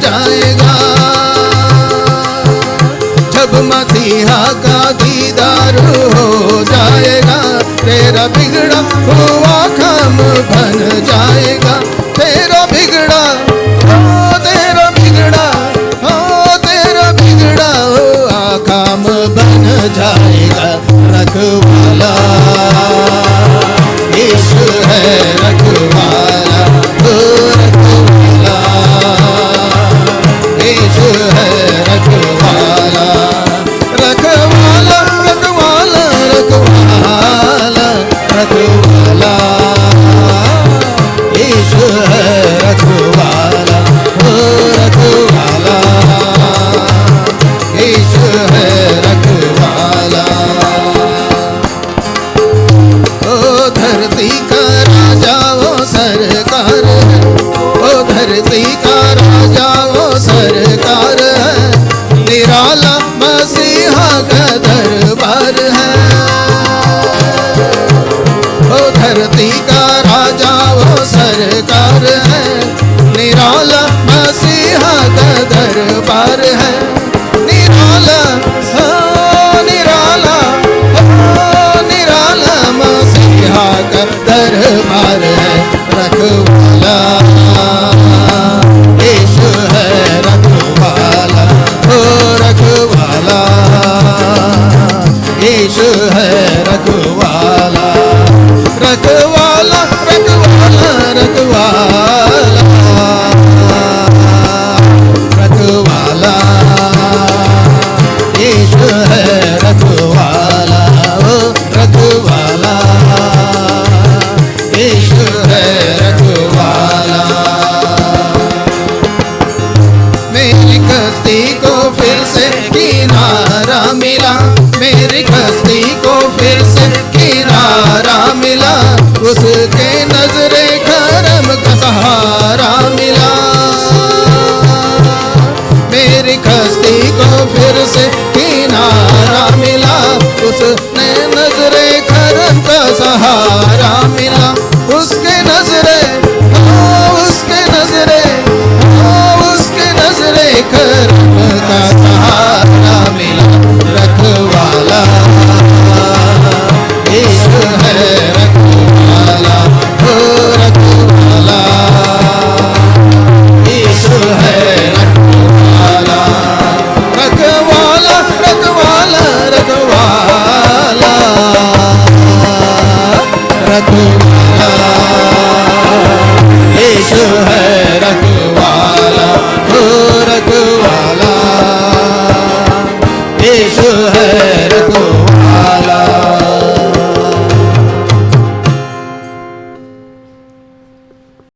जाएगा। जब मसीहा का दीदार हो जाएगा, तेरा बिगड़ा हुआ काम बन जाएगा। तेरा बिगड़ा तेरा बिगड़ा तेरा बिगड़ा हुआ काम बन जाएगा। रखवाला यीशु है, रखवाला रखवाला यीशु है, रखवाला रखवाला रखवाला रखवाला रखवाला यीशु है, रखवाला रखवाला यीशु है, रखवाला। ओ धरती का राजा वो सरकार है, ओ धरती का राजा वो सरकार है। निराला मसीहा का दरबार है। ओ धरती का राजा वो सरकार है। निराला मसीहा का दरबार है। निराला निराला निराला मसीहा का दरबार है। रखवाला यीशु है, रखवाला ओ रखवाला यीशु है, रखवाला रखवाला रखवाला रखवाला रखवाला यीशु है, रखवाला ओ रखवाला यीशु है, रखवाला। मेरी कश्ती को फिर से किनारा मिला, मेरी कश्ती को फिर से किनारा मिला। उसके नजरे करम का सहारा मिला।